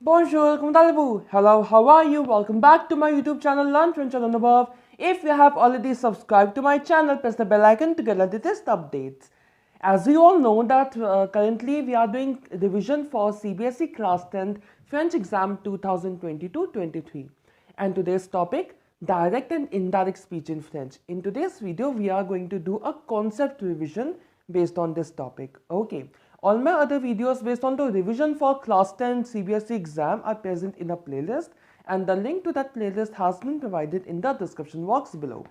Bonjour, comment allez-vous? Hello, how are you? Welcome back to my YouTube channel, Learn French with Anubhav. If you have already subscribed to my channel, press the bell icon to get the latest updates. As we all know that currently we are doing revision for CBSE Class 10th French Exam 2022-23. And today's topic, direct and indirect speech in French. In today's video, we are going to do a concept revision based on this topic. Okay. All my other videos based on the revision for class 10 CBSE exam are present in a playlist, and the link to that playlist has been provided in the description box below.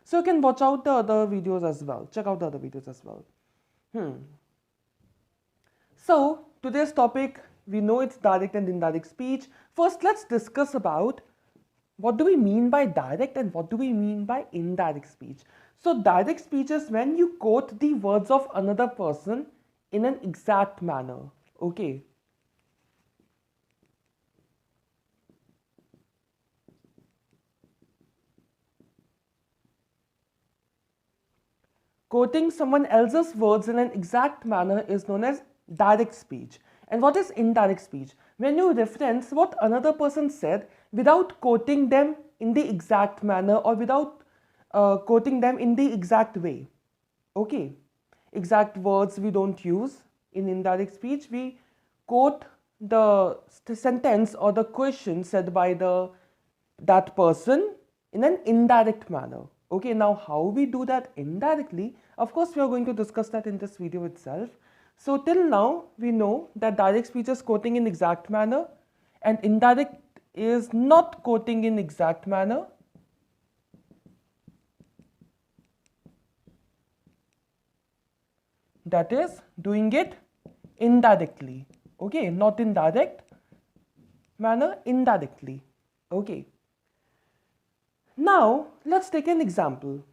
So you can watch out the other videos as well. Check out the other videos as well. So today's topic, we know it's direct and indirect speech. First, let's discuss about what do we mean by direct and what do we mean by indirect speech. So direct speech is when you quote the words of another person in an exact manner. Okay. Quoting someone else's words in an exact manner is known as direct speech. And what is indirect speech? When you reference what another person said without quoting them in the exact manner or without quoting them in the exact way. Okay. Exact words we don't use in indirect speech. We quote the sentence or the question said by that person in an indirect manner. Okay, now how we do that indirectly, of course we are going to discuss that in this video itself. So till now we know that direct speech is quoting in exact manner and indirect is not quoting in exact manner. That is doing it indirectly. Okay, not in direct manner, indirectly. Okay. Now let's take an example.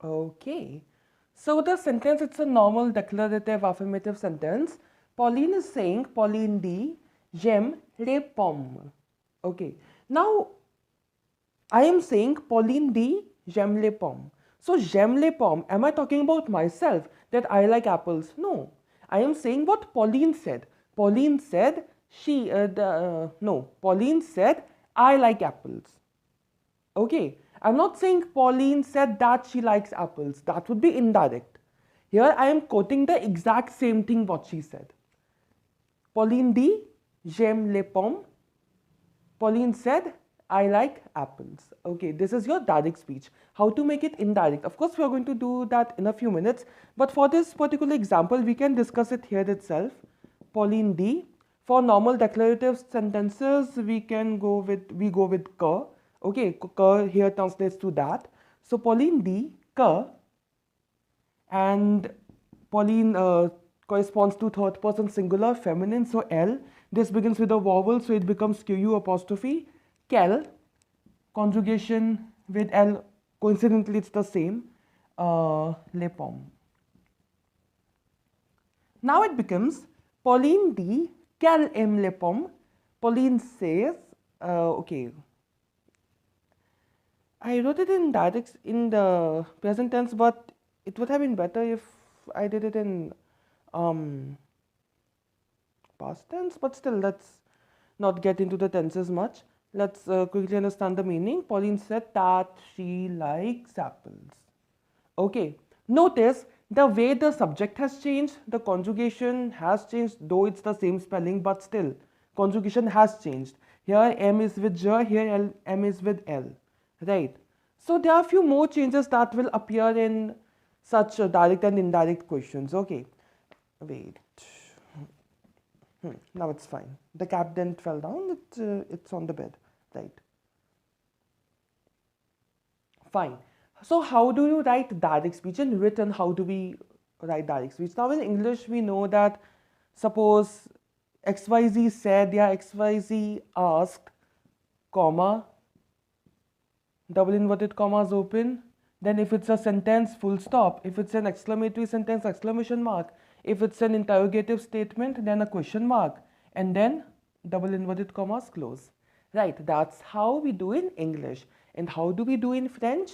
Okay. So the sentence, it's a normal declarative affirmative sentence. Pauline is saying, Pauline dit, j'aime les pommes. Okay. Now, I am saying, Pauline dit, j'aime les pommes. So, j'aime les pommes. Am I talking about myself that I like apples? No. I am saying what Pauline said. Pauline said, Pauline said, I like apples. Okay. I'm not saying Pauline said that she likes apples. That would be indirect. Here I am quoting the exact same thing what she said. Pauline dit, j'aime les pommes. Pauline said, I like apples. Okay, this is your direct speech. How to make it indirect? Of course, we are going to do that in a few minutes. But for this particular example, we can discuss it here itself. Pauline dit. For normal declarative sentences, we go with que. Okay, que here translates to that. So Pauline dit que, and Pauline corresponds to third person singular feminine, so L. This begins with a vowel, so it becomes QU apostrophe. Quelle, conjugation with L, coincidentally it's the same. Les pommes. Now it becomes Pauline dit qu'elle aime les pommes. Pauline says, okay. I wrote it in the present tense, but it would have been better if I did it in past tense. But still, let's not get into the tenses much. Let's quickly understand the meaning. Pauline said that she likes apples. Okay. Notice the way the subject has changed, the conjugation has changed, though it's the same spelling, but still, conjugation has changed. Here M is with J, here M is with L. Right. So there are a few more changes that will appear in such direct and indirect questions. Okay. Wait. Now it's fine. The cap didn't fell down. It's on the bed. Right. Fine. So how do you write direct speech? In written, how do we write direct speech? Now in English, we know that suppose XYZ said, yeah, XYZ asked, comma, double inverted commas open. Then if it's a sentence, full stop. If it's an exclamatory sentence, exclamation mark. If it's an interrogative statement, then a question mark. and then double inverted commas close. Right, that's how we do in English. And how do we do in French?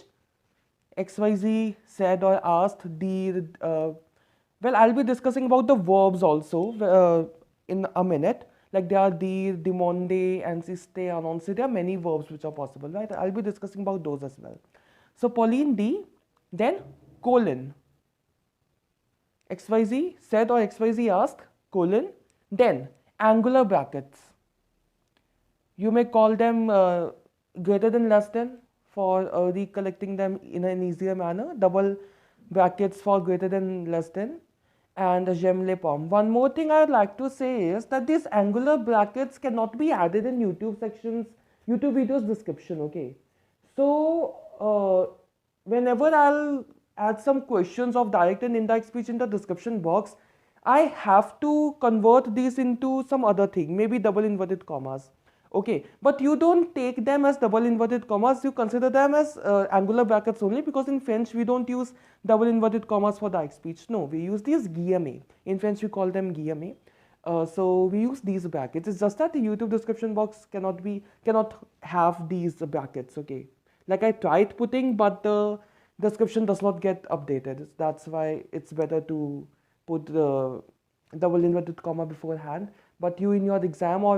XYZ said or asked, well, I'll be discussing about the verbs also in a minute. Like there are demande, insiste, annonce. There are many verbs which are possible, right? I'll be discussing about those as well. So Pauline D, then colon. XYZ said or XYZ asked, colon, then angular brackets. You may call them greater than, less than, for recollecting them in an easier manner. Double brackets for greater than, less than, and j'aime les pommes. One more thing I would like to say is that these angular brackets cannot be added in YouTube sections, YouTube videos description, okay? So, whenever I'll add some questions of direct and indirect speech in the description box, I have to convert these into some other thing, maybe double inverted commas. Okay, but you don't take them as double inverted commas, you consider them as angular brackets only, because in French we don't use double inverted commas for direct speech. No, we use these guillemets. In French we call them guillemets. So we use these brackets. It's just that the YouTube description box cannot have these brackets, okay. Like I tried putting, but the description does not get updated. That's why it's better to put the double inverted comma beforehand. But you in your exam or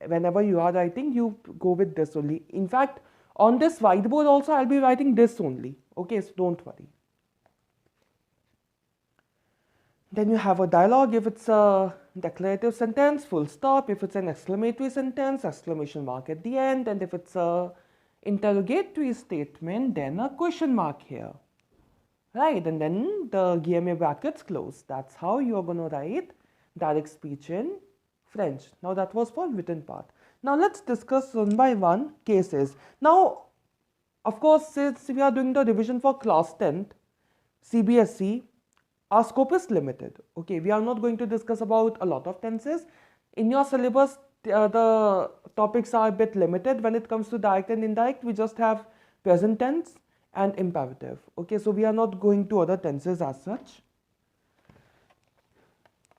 whenever you are writing, you go with this only. In fact, on this whiteboard also, I'll be writing this only. Okay, so don't worry. Then you have a dialogue. If it's a declarative sentence, full stop. If it's an exclamatory sentence, exclamation mark at the end. And if it's a interrogatory statement, then a question mark here. Right, and then the guillemets brackets close. That's how you are going to write direct speech in French. Now that was for written part. Now let's discuss one by one cases. Now, of course, since we are doing the revision for class 10th, CBSE, our scope is limited. Okay, we are not going to discuss about a lot of tenses. In your syllabus, the topics are a bit limited. When it comes to direct and indirect, we just have present tense and imperative. Okay, so we are not going to other tenses as such.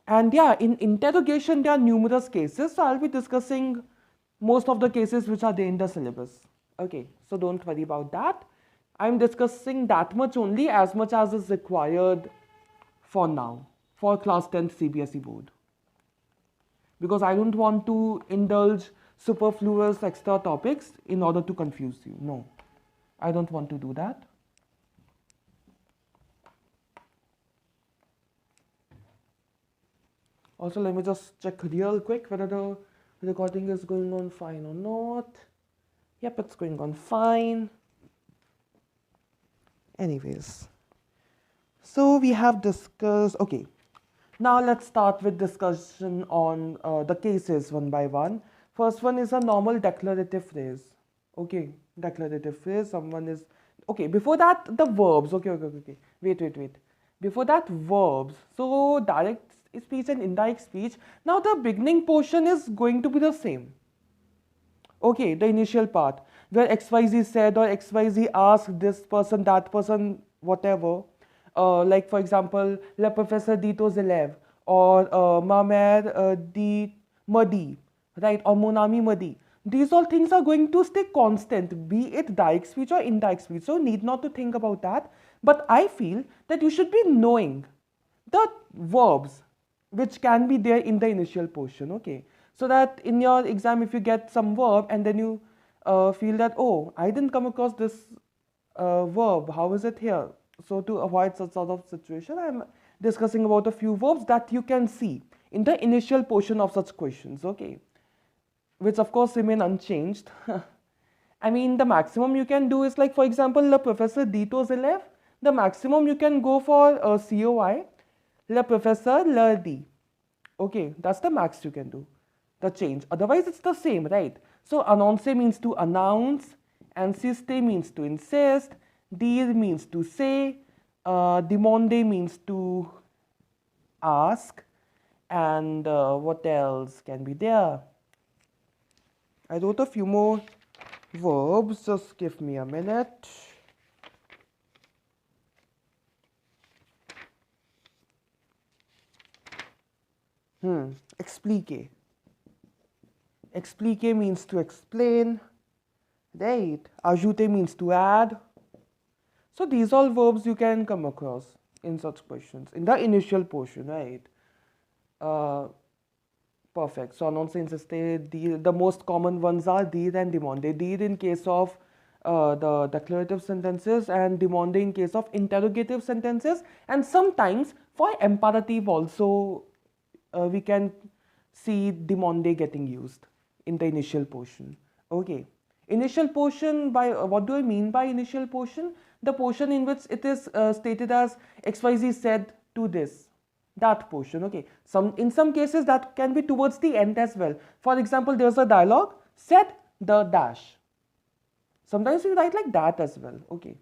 And yeah, in interrogation, there are numerous cases. So I'll be discussing most of the cases which are there in the syllabus. Okay, so don't worry about that. I'm discussing that much only, as much as is required for now, for class 10th CBSE board. Because I don't want to indulge superfluous extra topics in order to confuse you. No, I don't want to do that. Also, let me just check real quick whether the recording is going on fine or not. Yep, it's going on fine. Anyways, so we have discussed, okay. Now let's start with discussion on the cases one by one. First one is a normal declarative phrase. Okay, declarative phrase, someone is, okay, before that, the verbs, okay, wait. Before that, verbs. So direct speech and indirect speech. Now the beginning portion is going to be the same. Okay, the initial part where XYZ said or XYZ asked this person, that person, whatever. Like for example, le professeur dit aux élèves, or ma mère dit me dit, right, or mon ami me dit. These all things are going to stay constant, be it direct speech or indirect speech. So need not to think about that. But I feel that you should be knowing the verbs which can be there in the initial portion, okay? So that in your exam, if you get some verb and then you feel that, oh, I didn't come across this verb, how is it here? So to avoid such sort of situation, I'm discussing about a few verbs that you can see in the initial portion of such questions, okay? Which of course remain unchanged. I mean, the maximum you can do is like, for example, le professeur dit aux élèves, the maximum you can go for COI, le professeur leur dit. Okay, that's the max you can do, the change. Otherwise, it's the same, right? So, annonce means to announce, insiste means to insist, dire means to say, demander means to ask, and what else can be there? I wrote a few more verbs, just give me a minute. Expliquer. Explique means to explain, right? Ajouter means to add. So these all verbs you can come across in such questions in the initial portion, right? Perfect. So nonsense is the most common ones are dire and demander. Dire in case of the declarative sentences and demander in case of interrogative sentences, and sometimes for imperative also we can see demander getting used in the initial portion. Okay. Initial portion, by what do I mean by initial portion? The portion in which it is stated as XYZ said to this, that portion. Okay, in some cases that can be towards the end as well. For example, there's a dialogue, said the dash. Sometimes we write like that as well. Okay,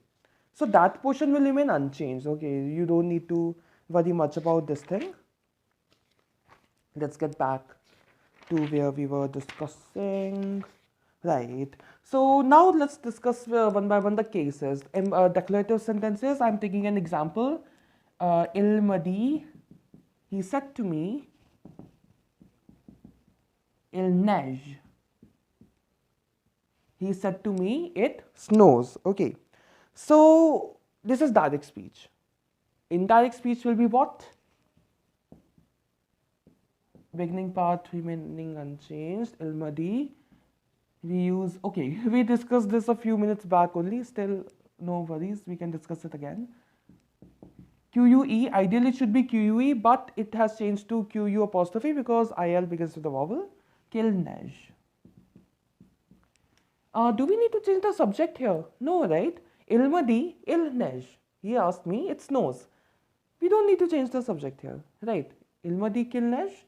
so that portion will remain unchanged. Okay, you don't need to worry much about this thing. Let's get back to where we were discussing. Right. So now let's discuss one by one the cases. Declarative sentences. I'm taking an example. Il m'a dit, he said to me, il neige. He said to me, it snows. Okay. So this is direct speech. Indirect speech will be what? Beginning part remaining unchanged. Il m'a dit. We use, okay, we discussed this a few minutes back only, still no worries, we can discuss it again. QUE, ideally it should be QUE, but it has changed to QU apostrophe because IL begins with a vowel. Qu'il neige. Do we need to change the subject here? No, right? Il m'a dit, il neige. He asked me, it snows. We don't need to change the subject here, right? Il m'a dit qu'il neige.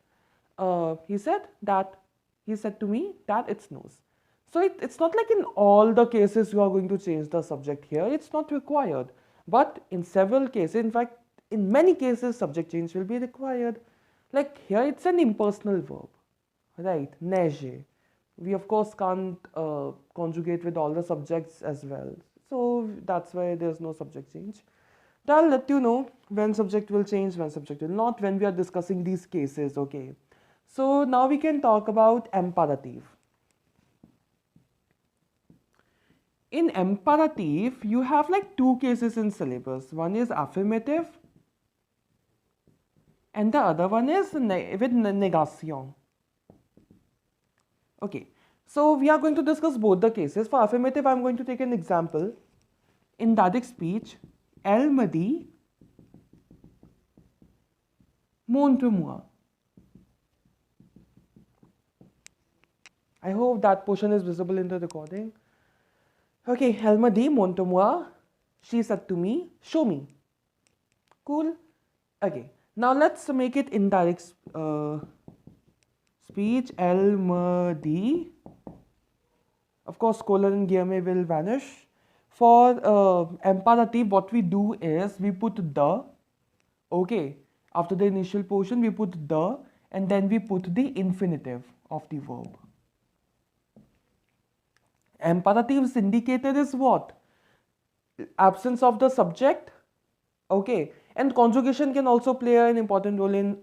He said to me that it snows. So it's not like in all the cases you are going to change the subject here. It's not required. But in several cases, in fact, in many cases, subject change will be required. Like here, it's an impersonal verb, right? Neige. We of course can't conjugate with all the subjects as well. So that's why there's no subject change. I'll let you know when subject will change, when subject will not, when we are discussing these cases, okay? So now we can talk about imperative. In imperative, you have like two cases in syllabus. One is affirmative and the other one is with negation. Okay, so we are going to discuss both the cases. For affirmative, I am going to take an example. In direct speech, elle me dit, montre-moi. I hope that portion is visible in the recording. Okay, elle me dit, montre-moi. She said to me, show me. Cool. Okay, now let's make it indirect speech. Elle me dit. Of course, colon and guillemot will vanish. For imperative, what we do is we put the. Okay, after the initial portion, we put the and then we put the infinitive of the verb. Imperative's indicator is what? Absence of the subject. Okay, and conjugation can also play an important role in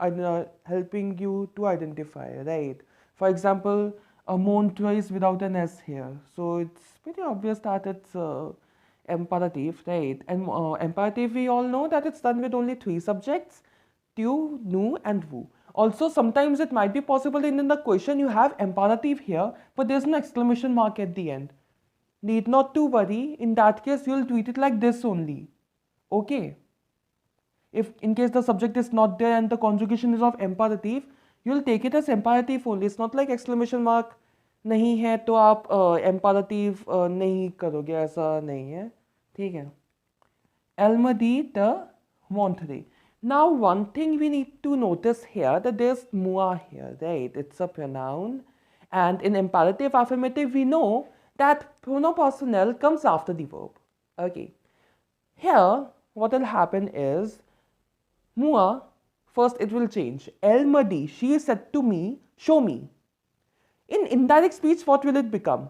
helping you to identify, right? For example, a montre is without an S here, so it's pretty obvious that it's imperative, right? And imperative, we all know that it's done with only three subjects: tu, nu, and vous. Also, sometimes it might be possible in the question you have imperative here, but there's an exclamation mark at the end. Need not to worry. In that case, you'll treat it like this only. Okay. If in case the subject is not there and the conjugation is of imperative, you'll take it as imperative only. It's not like exclamation mark नहीं है तो आप imperative नहीं करोगे, ऐसा नहीं है, ठीक है? Elle me dit de montrer. Now, one thing we need to notice here that there's moi here, right? It's a pronoun, and in imperative affirmative we know that pronoun personnel comes after the verb. Okay. Here, what will happen is moi, first it will change. Elle me dit, she said to me, show me. In indirect speech, what will it become?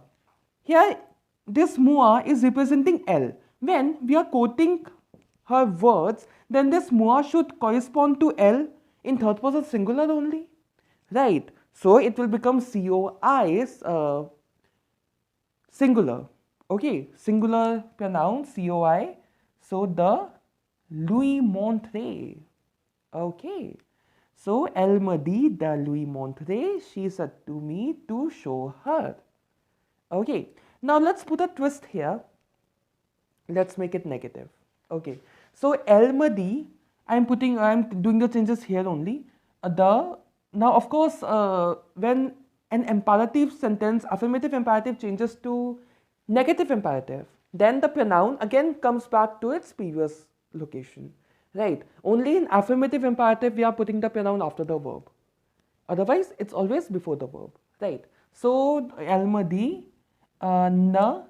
Here, this moi is representing elle. When we are quoting her words, then this moi should correspond to elle in third person singular only, right? So it will become COI singular. Okay, singular pronoun COI. So the Louis Montre. Okay. So Elmadi, the Louis Montre, she said to me to show her. Okay. Now let's put a twist here. Let's make it negative. Okay. So Elmadi, I'm doing the changes here only. Now of course, when an imperative sentence, affirmative imperative changes to negative imperative, then the pronoun again comes back to its previous location, right? Only in affirmative imperative we are putting the pronoun after the verb. Otherwise, it's always before the verb, right? So Elmadi, na,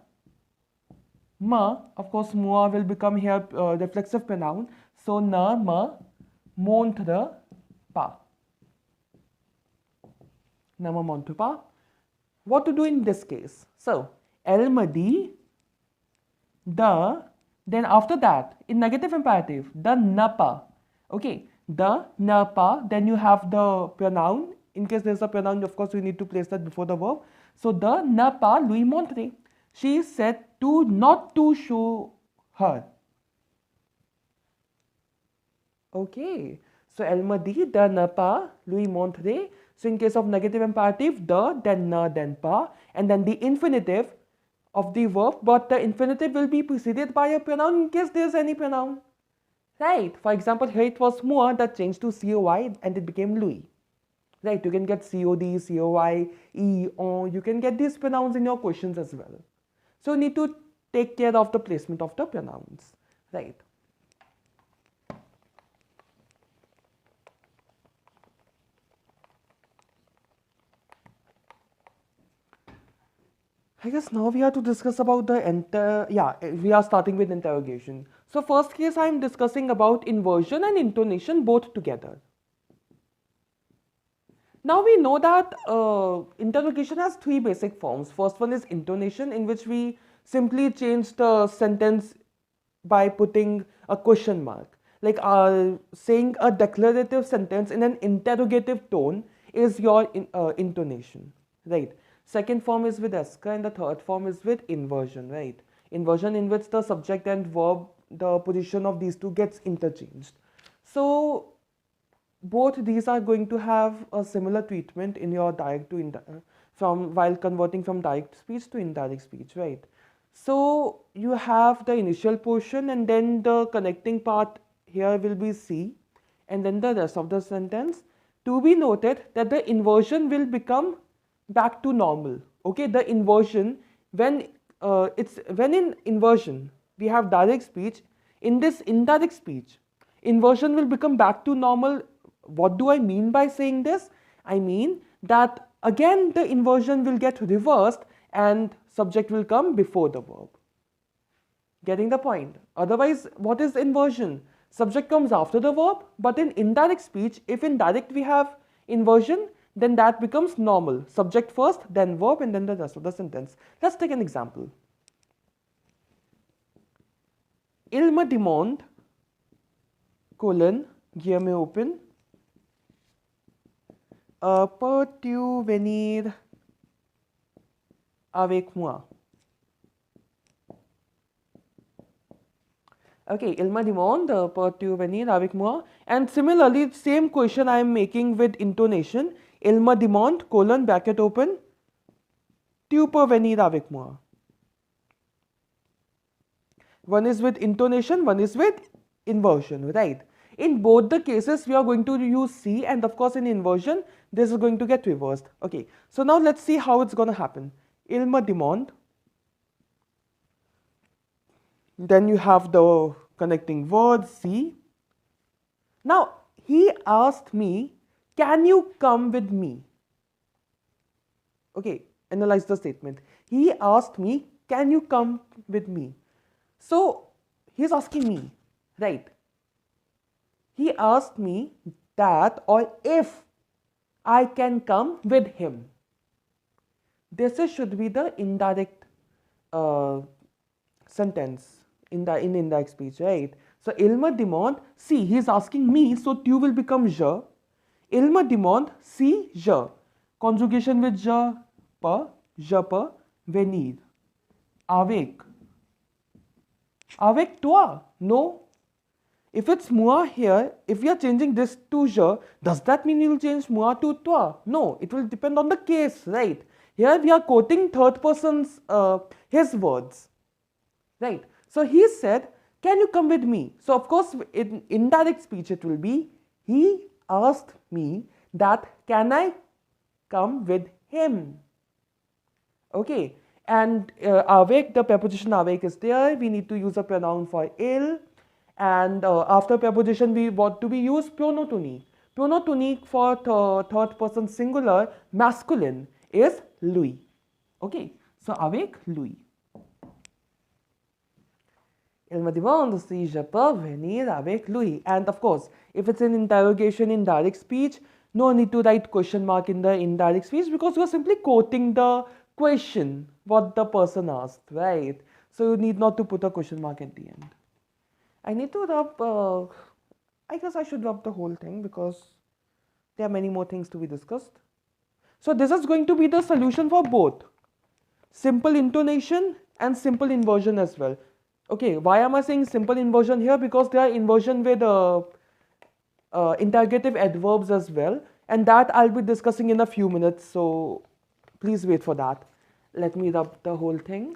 ma, of course, moi will become here reflexive pronoun. So na, ma, montre pas. Na me montre pas. What to do in this case? So, elle me dit the, then after that, in negative imperative, the n'a pas. Okay, the n'a pas, then you have the pronoun. In case there's a pronoun, of course, we need to place that before the verb. So, the n'a pas lui montrer. She said to not to show her. Okay, so elle me dit de ne pas lui montrer. So in case of negative imperative, the, then ne, then pas, and then the infinitive of the verb, but the infinitive will be preceded by a pronoun in case there is any pronoun. Right? For example, here it was moi that changed to COI and it became Louis. Right? You can get COD, COI, E, on. You can get these pronouns in your questions as well. So you need to take care of the placement of the pronouns. Right? I guess now we have to discuss about the we are starting with interrogation. So first case I am discussing about inversion and intonation both together. Now we know that interrogation has three basic forms. First one is intonation, in which we simply change the sentence by putting a question mark. Like saying a declarative sentence in an interrogative tone is your intonation, right? Second form is with eska and the third form is with inversion, right? Inversion in which the subject and verb, the position of these two gets interchanged. So both these are going to have a similar treatment in your direct to while converting from direct speech to indirect speech, right? So you have the initial portion and then the connecting part here will be C and then the rest of the sentence. To be noted that the inversion will become back to normal. Okay, the inversion when in inversion we have direct speech. In this indirect speech, inversion will become back to normal. What do I mean by saying this? I mean that again the inversion will get reversed and subject will come before the verb. Getting the point? Otherwise, what is inversion? Subject comes after the verb, but in indirect speech, if in direct we have inversion, then that becomes normal. Subject first, then verb, and then the rest of the sentence. Let's take an example. Il me demande, colon, guillemets open, peux-tu venir avec moi? Okay, il me demande, peux-tu venir avec moi? And similarly, same question I am making with intonation. Il me demande, colon, bracket open, tu peux venir avec moi. One is with intonation, one is with inversion, right? In both the cases, we are going to use C, and of course in inversion, this is going to get reversed. Okay, so now let's see how it's going to happen. Il me demande. Then you have the connecting word C. Now, he asked me, can you come with me? Okay, analyze the statement. He asked me, can you come with me? So, he's asking me, right? He asked me that or if I can come with him. This should be the indirect sentence in indirect speech, right? So, il me demande, see, he is asking me, so tu will become je. Il me demande si je. Conjugation with je per, venir. Avec. Avec toi. No. If it's moi here, if we are changing this to je, does that mean we will change moi to toi? No, it will depend on the case, right? Here we are quoting third person's, his words, right? So he said, can you come with me? So of course, in indirect speech, it will be, he asked me that, can I come with him? Okay, and avec, the preposition avec is there. We need to use a pronoun for il. And after preposition, what do we use? Pronom tonique. Pronom tonique for third person singular masculine is lui. Okay, so avec lui. Il me demande si je peux venir avec lui. And of course, if it's an interrogation in direct speech, no need to write question mark in the indirect speech because you are simply quoting the question, what the person asked, right? So you need not to put a question mark at the end. I need to rub, I guess I should rub the whole thing because there are many more things to be discussed. So this is going to be the solution for both simple intonation and simple inversion as well. Okay, why am I saying simple inversion here? Because there are inversion with interrogative adverbs as well, and that I'll be discussing in a few minutes, so please wait for that. Let me rub the whole thing.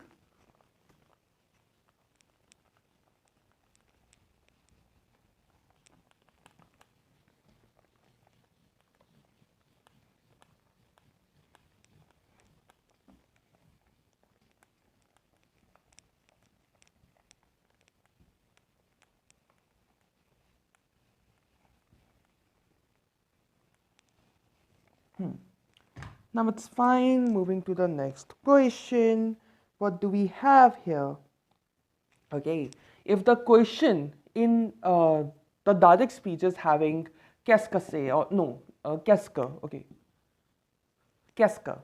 Now it's fine. Moving to the next question. What do we have here? Okay, if the question in the direct speech is having qu'est-ce que c'est or no, qu'est-ce que, okay, qu'est-ce que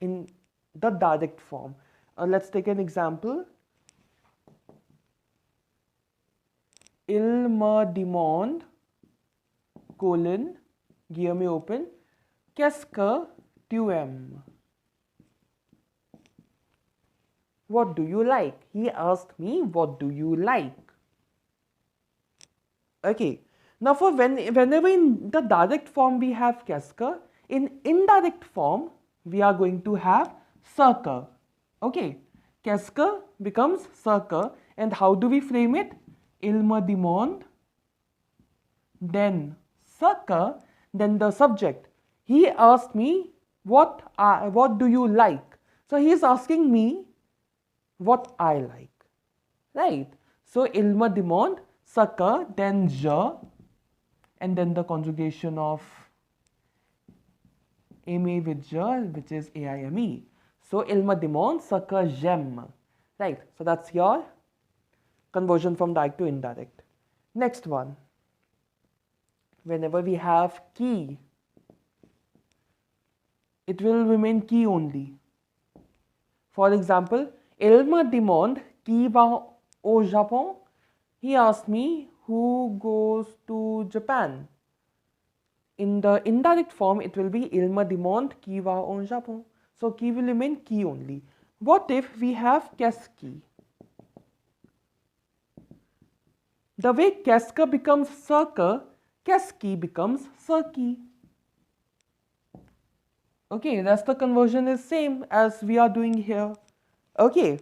in the direct form. Let's take an example. Il me demande, colon, guillemets open, qu'est-ce que tu aimes? What do you like? He asked me, what do you like? Okay. Now for whenever in the direct form we have qu'est-ce que, in indirect form we are going to have ce que. Okay. Qu'est-ce que becomes ce que, and how do we frame it? Il me demande, then ce que, then the subject. He asked me, what do you like? So he is asking me what I like, right? So il me demande, ce que, then je, and then the conjugation of aimer with je, which is aime. So il me demande ce que j'aime, right? So that's your conversion from direct to indirect. Next one, whenever we have qui, it will remain qui only. For example, il me demande qui va au Japon. He asked me who goes to Japan. In the indirect form, it will be il me demande qui va au Japon. So qui will remain qui only. What if we have qu'est-ce qui? The way qu'est-ce que becomes ce que, qu'est-ce qui becomes ce qui. Okay, that's the conversion is same as we are doing here. Okay.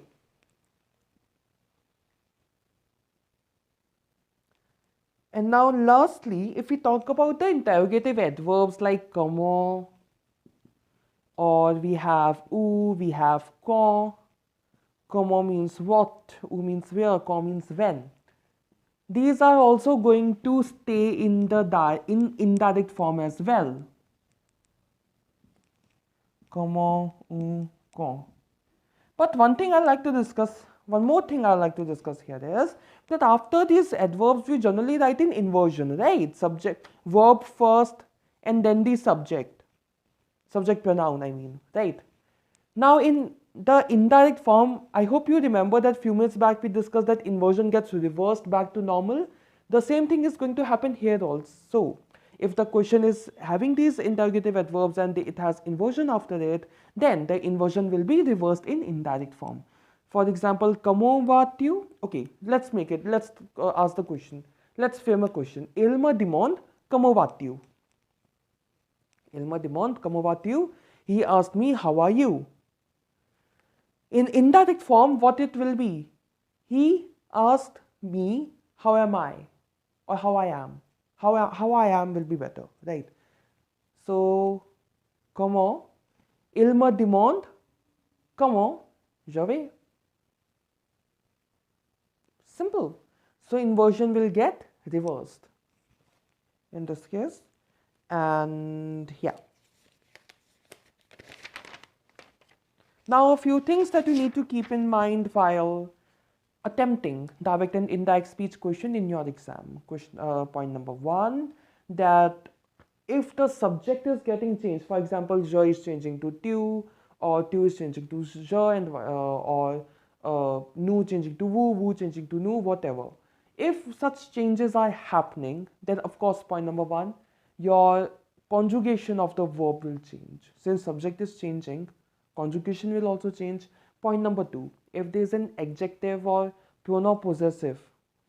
And now lastly, if we talk about the interrogative adverbs like comment, or we have où, we have quand. Comment means what, où means where, quand means when. These are also going to stay in the indirect form as well. Comment, où, quand. But one more thing I like to discuss here is that after these adverbs we generally write in inversion, right? Subject, verb first and then the subject pronoun, I mean, right? Now in the indirect form, I hope you remember that few minutes back we discussed that inversion gets reversed back to normal. The same thing is going to happen here also. if the question is having these interrogative adverbs and it has inversion after it, then the inversion will be reversed in indirect form. For example, comment vas-tu? Okay, let's make it. Let's ask the question. Let's frame a question. Il me demande comment vas-tu? Il me demande comment vas-tu? He asked me, how are you? In indirect form, what it will be? He asked me, how am I? Or how I am. How I am will be better, right? So, comment? Il me demande comment je vais. Simple. So, inversion will get reversed in this case. And yeah. Now, a few things that you need to keep in mind while attempting direct and indirect speech question in your exam. Point number 1, that if the subject is getting changed, for example, je is changing to tu, or tu is changing to je, and or nu changing to woo changing to nu, whatever. If such changes are happening, then of course, point number 1, your conjugation of the verb will change. Since subject is changing, conjugation will also change. Point number 2, if there is an adjective or pronoun possessive,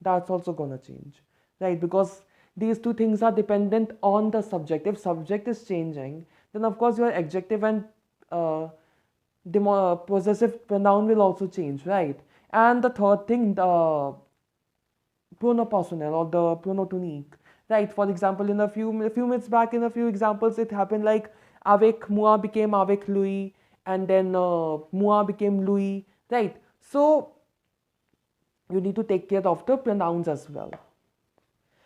that's also gonna change, right? Because these two things are dependent on the subject. If subject is changing, then of course your adjective and the possessive pronoun will also change, right? And the third thing, the pronoun personnel or the pronoun tonique, right? For example, in a few minutes back, in a few examples, it happened like avec moi became avec lui, and then moi became Louis, right? So you need to take care of the pronouns as well.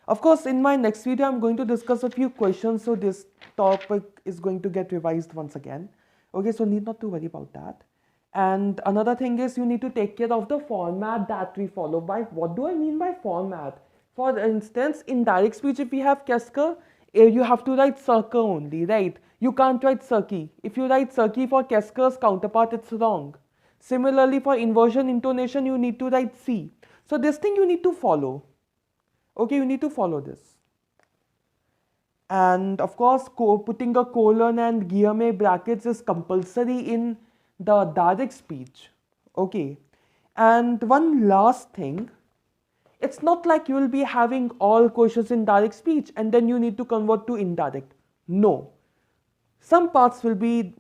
Of course, in my next video, I'm going to discuss a few questions, so this topic is going to get revised once again. Okay, so need not to worry about that. And another thing is you need to take care of the format that we follow. By what do I mean by format? For instance, in direct speech, if we have kesker, you have to write circa only, right? You can't write circi. If you write circi for kesker's counterpart, it's wrong. Similarly, for inversion intonation, you need to write C. So this thing you need to follow. Okay, you need to follow this. And of course, putting a colon and guillemets brackets is compulsory in the direct speech. Okay. And one last thing, it's not like you will be having all questions in direct speech and then you need to convert to indirect. No. Some parts will be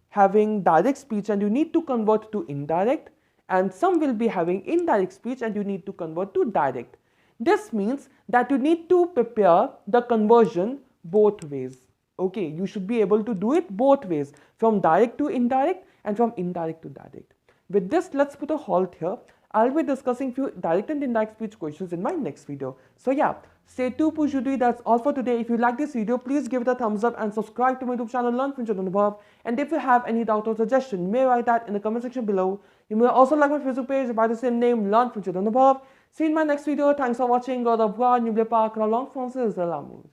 having direct speech and you need to convert to indirect, and some will be having indirect speech and you need to convert to direct. This means that you need to prepare the conversion both ways. Okay, you should be able to do it both ways, from direct to indirect and from indirect to direct. With this, let's put a halt here. I'll be discussing few direct and indirect speech questions in my next video. So yeah, stay tuned, Bonjour. That's all for today. If you like this video, please give it a thumbs up and subscribe to my YouTube channel, Learn French with Anubhav. And if you have any doubt or suggestion, you may write that in the comment section below. You may also like my Facebook page by the same name, Learn French with Anubhav. See you in my next video. Thanks for watching. Au revoir. N'oubliez pas que la langue française est l'amour.